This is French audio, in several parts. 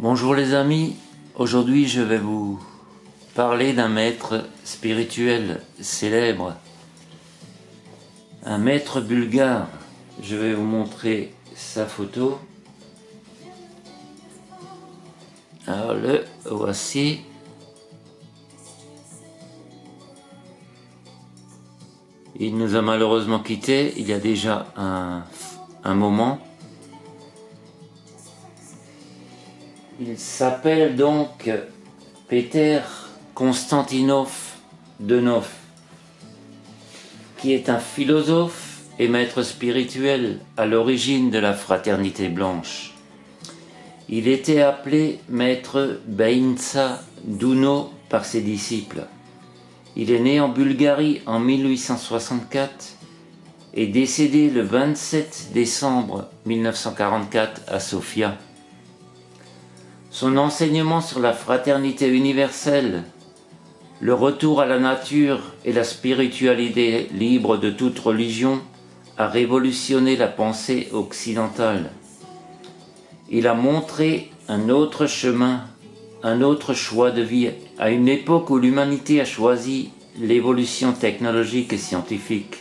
Bonjour les amis, aujourd'hui je vais vous parler d'un maître spirituel célèbre, un maître bulgare. Je vais vous montrer sa photo. Alors le voici. Il nous a malheureusement quittés il y a déjà un moment. Il s'appelle donc Peter Konstantinov Denov, qui est un philosophe et maître spirituel à l'origine de la Fraternité Blanche. Il était appelé maître Beintsa Duno par ses disciples. Il est né en Bulgarie en 1864 et décédé le 27 décembre 1944 à Sofia. Son enseignement sur la fraternité universelle, le retour à la nature et la spiritualité libre de toute religion a révolutionné la pensée occidentale. Il a montré un autre chemin, un autre choix de vie à une époque où l'humanité a choisi l'évolution technologique et scientifique.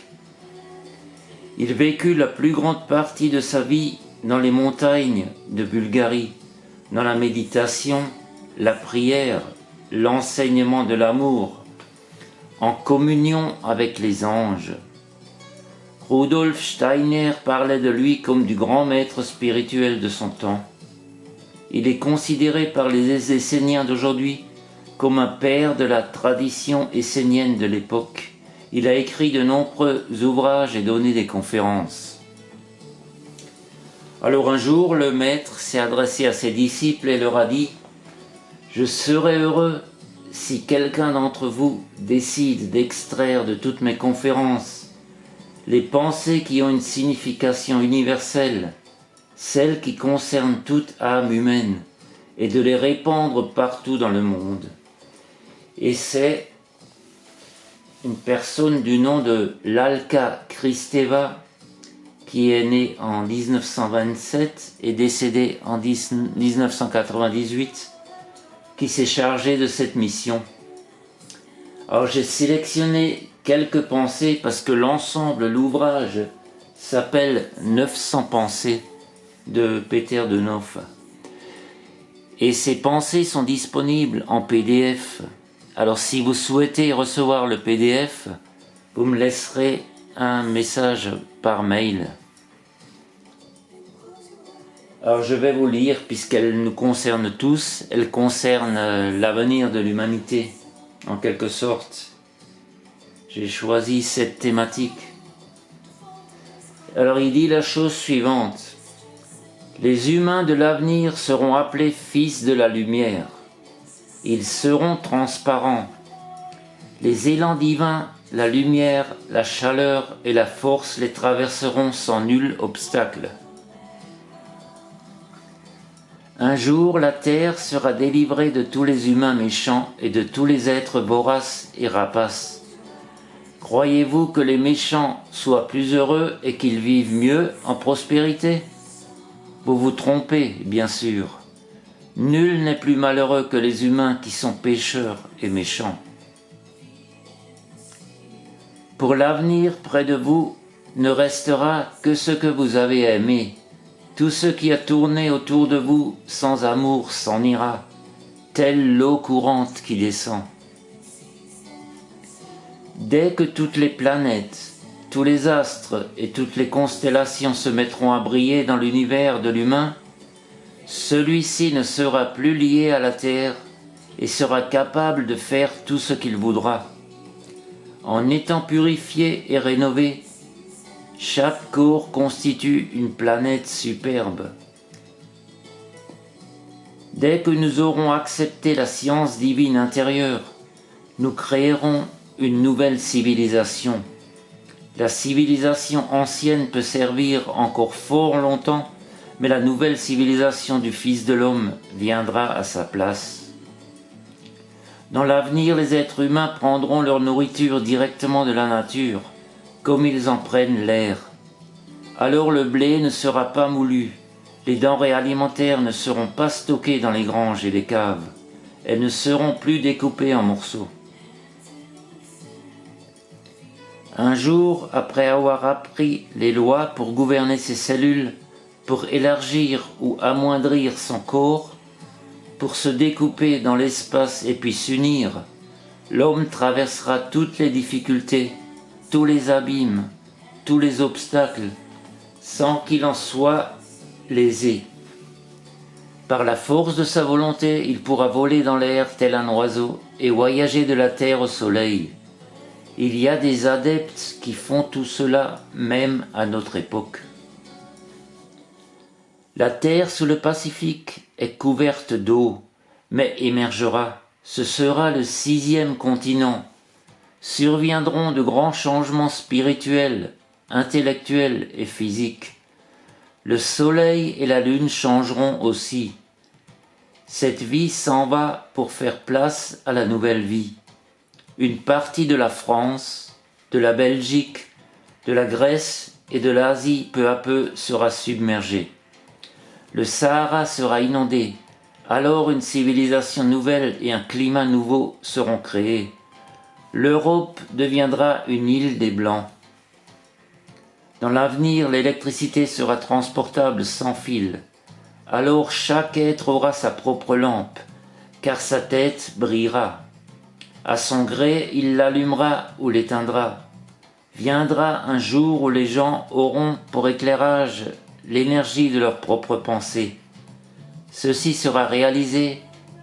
Il vécut la plus grande partie de sa vie dans les montagnes de Bulgarie, dans la méditation, la prière, l'enseignement de l'amour, en communion avec les anges. Rudolf Steiner parlait de lui comme du grand maître spirituel de son temps. Il est considéré par les Esséniens d'aujourd'hui comme un père de la tradition essénienne de l'époque. Il a écrit de nombreux ouvrages et donné des conférences. Alors un jour, le maître s'est adressé à ses disciples et leur a dit « Je serais heureux si quelqu'un d'entre vous décide d'extraire de toutes mes conférences les pensées qui ont une signification universelle, celles qui concernent toute âme humaine, et de les répandre partout dans le monde. » Et c'est une personne du nom de Lalka Kristeva, qui est né en 1927 et décédé en 1998, qui s'est chargé de cette mission. Alors j'ai sélectionné quelques pensées parce que l'ensemble, l'ouvrage, s'appelle 900 pensées de Peter Denov. Et ces pensées sont disponibles en PDF. Alors si vous souhaitez recevoir le PDF, vous me laisserez un message par mail. Alors je vais vous lire puisqu'elle nous concerne tous, elle concerne l'avenir de l'humanité en quelque sorte. J'ai choisi cette thématique. Alors il dit la chose suivante: les humains de l'avenir seront appelés fils de la lumière. Ils seront transparents. Les élans divins, la lumière, la chaleur et la force les traverseront sans nul obstacle. Un jour, la terre sera délivrée de tous les humains méchants et de tous les êtres voraces et rapaces. Croyez-vous que les méchants soient plus heureux et qu'ils vivent mieux en prospérité? Vous vous trompez, bien sûr. Nul n'est plus malheureux que les humains qui sont pécheurs et méchants. Pour l'avenir, près de vous, ne restera que ce que vous avez aimé. Tout ce qui a tourné autour de vous sans amour s'en ira, telle l'eau courante qui descend. Dès que toutes les planètes, tous les astres et toutes les constellations se mettront à briller dans l'univers de l'humain, celui-ci ne sera plus lié à la terre et sera capable de faire tout ce qu'il voudra. En étant purifié et rénové, chaque corps constitue une planète superbe. Dès que nous aurons accepté la science divine intérieure, nous créerons une nouvelle civilisation. La civilisation ancienne peut servir encore fort longtemps, mais la nouvelle civilisation du Fils de l'homme viendra à sa place. Dans l'avenir, les êtres humains prendront leur nourriture directement de la nature, comme ils en prennent l'air. Alors le blé ne sera pas moulu, Les denrées alimentaires ne seront pas stockées dans les granges et les caves. Elles ne seront plus découpées en morceaux. Un jour, après avoir appris les lois pour gouverner ses cellules, pour élargir ou amoindrir son corps, pour se découper dans l'espace et puis s'unir, l'homme traversera toutes les difficultés, tous les abîmes, tous les obstacles, sans qu'il en soit lésé. Par la force de sa volonté, il pourra voler dans l'air tel un oiseau et voyager de la terre au soleil. Il y a des adeptes qui font tout cela même à notre époque. La terre sous le Pacifique est couverte d'eau, mais émergera. Ce sera le 6e continent. Surviendront de grands changements spirituels, intellectuels et physiques. Le soleil et la lune changeront aussi. Cette vie s'en va pour faire place à la nouvelle vie. Une partie de la France, de la Belgique, de la Grèce et de l'Asie peu à peu sera submergée. Le Sahara sera inondé, alors une civilisation nouvelle et un climat nouveau seront créés. L'Europe deviendra une île des Blancs. Dans l'avenir, l'électricité sera transportable sans fil. Alors chaque être aura sa propre lampe, car sa tête brillera. À son gré, il l'allumera ou l'éteindra. Viendra un jour où les gens auront pour éclairage l'énergie de leur propre pensée. Ceci sera réalisé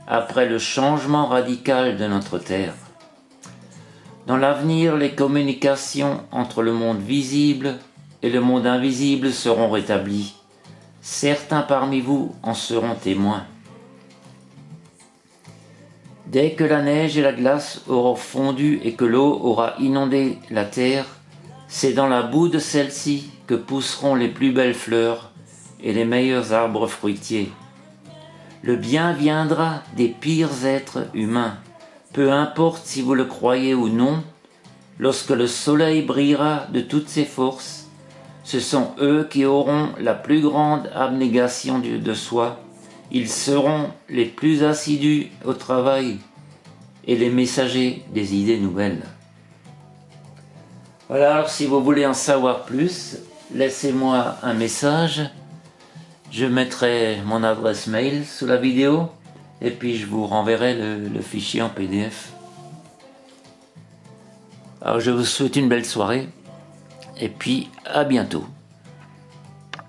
après le changement radical de notre Terre. Dans l'avenir, les communications entre le monde visible et le monde invisible seront rétablies. Certains parmi vous en seront témoins. Dès que la neige et la glace auront fondu et que l'eau aura inondé la terre, c'est dans la boue de celle-ci que pousseront les plus belles fleurs et les meilleurs arbres fruitiers. Le bien viendra des pires êtres humains, peu importe si vous le croyez ou non. Lorsque le soleil brillera de toutes ses forces, ce sont eux qui auront la plus grande abnégation de soi. Ils seront les plus assidus au travail et les messagers des idées nouvelles. Voilà, alors si vous voulez en savoir plus, laissez-moi un message. Je mettrai mon adresse mail sous la vidéo et puis je vous renverrai le fichier en PDF. Alors je vous souhaite une belle soirée et puis à bientôt.